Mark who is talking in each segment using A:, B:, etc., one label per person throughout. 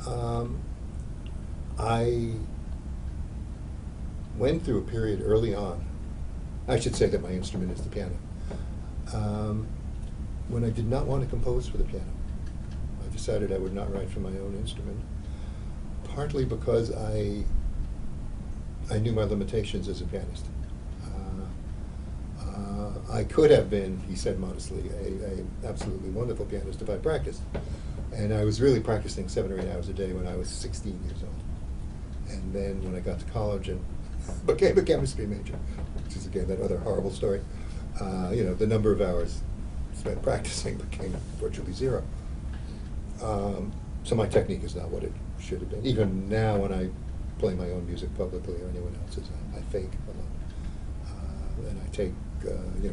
A: I went through a period early on, I should say that my instrument is the piano, when I did not want to compose for the piano. I decided I would not write for my own instrument, partly because I knew my limitations as a pianist. I could have been, he said modestly, a absolutely wonderful pianist if I practiced. And I was really practicing 7 or 8 hours a day when I was 16 years old. And then when I got to college and became a chemistry major, which is again that other horrible story, the number of hours spent practicing became virtually zero. So my technique is not what it should have been. Even now when I play my own music publicly or anyone else's, I fake a lot. And I take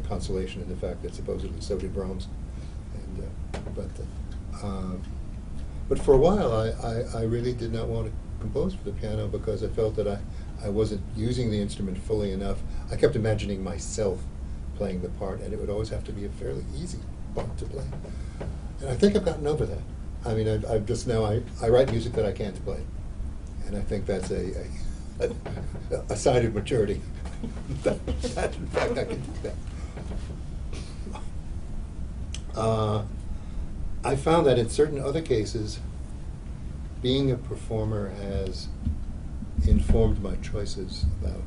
A: consolation in the fact that supposedly so did Brahms. But for a while I really did not want to compose for the piano because I felt that I wasn't using the instrument fully enough. I kept imagining myself playing the part, and it would always have to be a fairly easy part to play. And I think I've gotten over that. I mean, I've just now, I write music that I can't play. And I think that's a sign of maturity. that in fact I can do that. I found that in certain other cases, being a performer has informed my choices about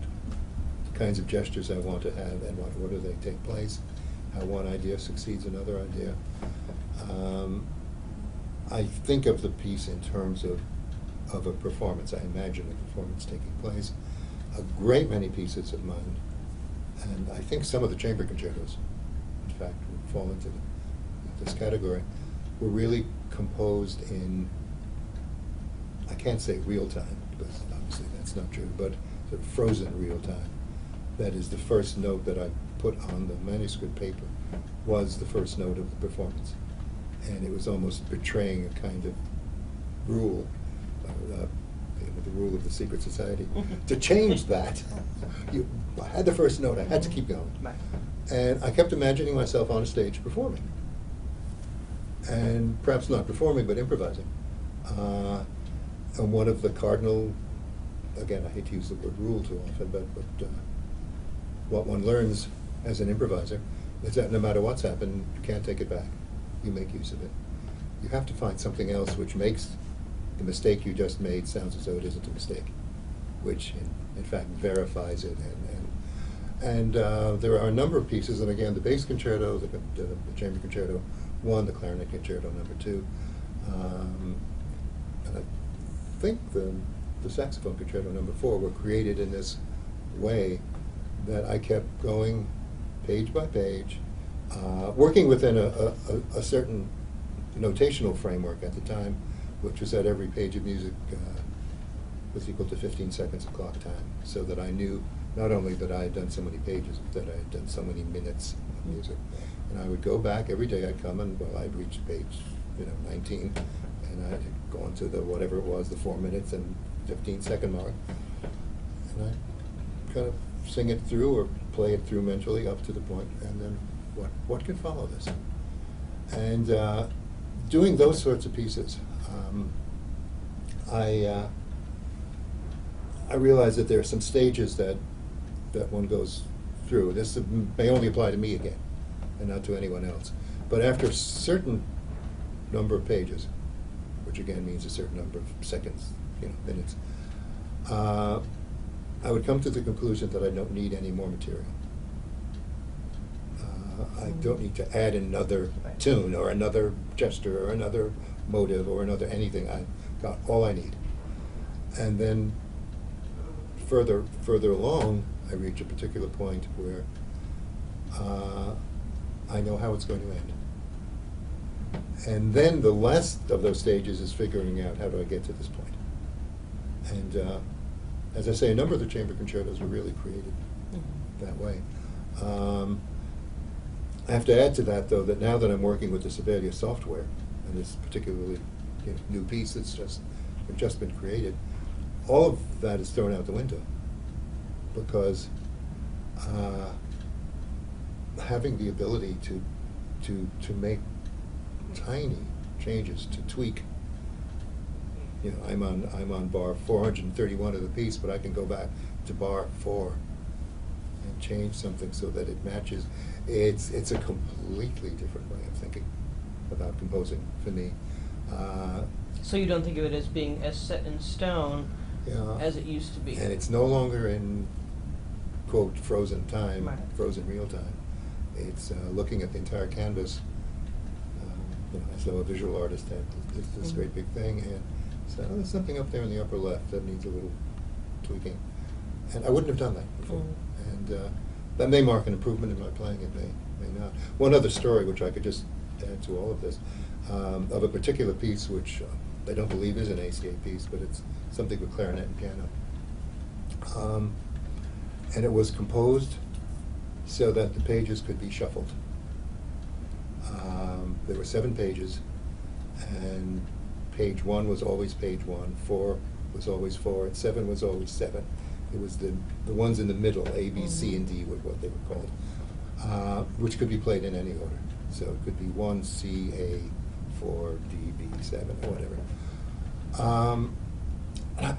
A: the kinds of gestures I want to have and what order they take place, how one idea succeeds another idea. I think of the piece in terms of a performance. I imagine a performance taking place. A great many pieces of mine, and I think some of the chamber concertos, in fact, would fall into this category, were really composed in, I can't say real time, because obviously that's not true, but sort of frozen real time. That is, the first note that I put on the manuscript paper was the first note of the performance. And it was almost betraying a kind of rule, the rule of the secret society. To change that, I had the first note, I had to keep going.
B: Right.
A: And I kept imagining myself on a stage performing. And perhaps not performing, but improvising. And one of the cardinal, again, I hate to use the word rule too often, but what one learns as an improviser is that no matter what's happened, you can't take it back. You make use of it. You have to find something else which makes the mistake you just made sounds as though it isn't a mistake, which in fact verifies it. And there are a number of pieces, and again, the bass concerto, the chamber concerto 1, the clarinet concerto number 2, and I think the saxophone concerto number 4 were created in this way that I kept going page by page, working within a certain notational framework at the time, which was that every page of music was equal to 15 seconds of clock time, so that I knew not only that I had done so many pages, but that I had done so many minutes of music. And I would go back every day. I'd come and, well, I'd reach page 19, and I'd go on to the whatever it was, the 4 minutes and 15-second mark, and I'd kind of sing it through or play it through mentally up to the point, and then what could follow this? And doing those sorts of pieces, I realized that there are some stages that one goes through. This may only apply to me again, and not to anyone else. But after a certain number of pages, which again means a certain number of seconds, minutes, I would come to the conclusion that I don't need any more material. I don't need to add another tune or another gesture or another motive or another anything. I've got all I need. And then further along, I reach a particular point where I know how it's going to end. And then the last of those stages is figuring out how do I get to this point. And as I say, a number of the chamber concertos were really created that way. I have to add to that, though, that now that I'm working with the Sibelius software, and this particularly new piece that's just been created, all of that is thrown out the window, because having the ability to make tiny changes, to tweak you know, I'm on bar 431 of the piece, but I can go back to bar 4 and change something so that it matches. It's a completely different way of thinking about composing for me.
B: So you don't think of it as being as set in stone
A: Yeah.
B: as it used to be?
A: And it's no longer in, quote, frozen time,
B: Right.
A: frozen real time. It's looking at the entire canvas, you know, as though a visual artist had this
B: Mhm.
A: great big thing, and so there's something up there in the upper left that needs a little tweaking. And I wouldn't have done that before.
B: Mhm.
A: And that may mark an improvement in my playing, it may not. One other story, which I could just add to all of this, of a particular piece which I don't believe is an ACA piece, but it's something with clarinet and piano. And it was composed so that the pages could be shuffled. There were 7 pages, and page 1 was always page 1, 4 was always 4, and 7 was always 7. It was the ones in the middle, A, B, C, and D were what they were called, which could be played in any order. So it could be 1, C, A, 4, D, B, 7, or whatever.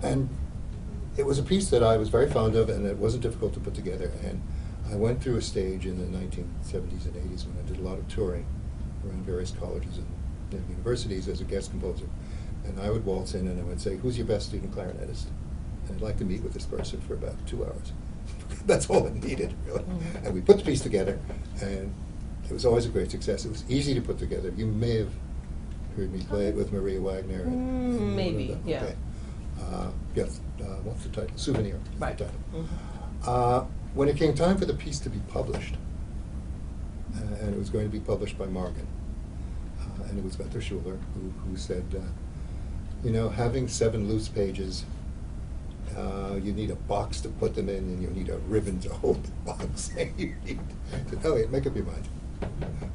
A: And it was a piece that I was very fond of, and it wasn't difficult to put together. And I went through a stage in the 1970s and 80s when I did a lot of touring around various colleges and universities as a guest composer. And I would waltz in and I would say, "Who's your best student clarinetist?" And I'd like to meet with this person for about 2 hours. That's all it needed, really.
B: Mhm.
A: And we put the piece together, and it was always a great success. It was easy to put together. You may have heard me play it with Maria Wagner. And one of
B: Maybe,
A: them.
B: yeah.
A: Okay. Yes, what's the title? Souvenir. is
B: Right.
A: The title.
B: Mhm.
A: When it came time for the piece to be published, and it was going to be published by Morgan, and it was Gunther Schuller who said, you know, having 7 loose pages, you need a box to put them in, and you need a ribbon to hold the box. You need to, Elliott, make up your mind.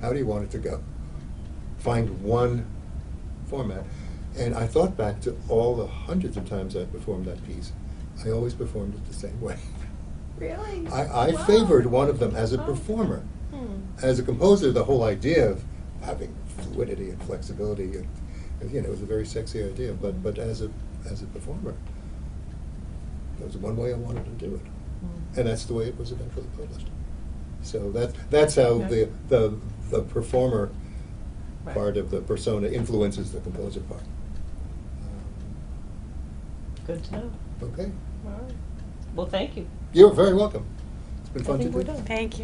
A: How do you want it to go? Find one format. And I thought back to all the hundreds of times I've performed that piece. I always performed it the same way.
B: Really?
A: I
B: Wow.
A: favored one of them as a
B: Oh.
A: performer.
B: Hmm.
A: As a composer, the whole idea of having fluidity and flexibility, and you know, it was a very sexy idea. But as a performer, there was one way I wanted to do it, and that's the way it was eventually published. So that's how
B: Okay.
A: the performer
B: Right.
A: part of the persona influences the composer part.
B: Good to know.
A: Okay,
B: All right. Well, thank you.
A: you're very welcome. It's been
B: I
A: fun to
B: think
A: do.
B: we're done.
C: Thank you.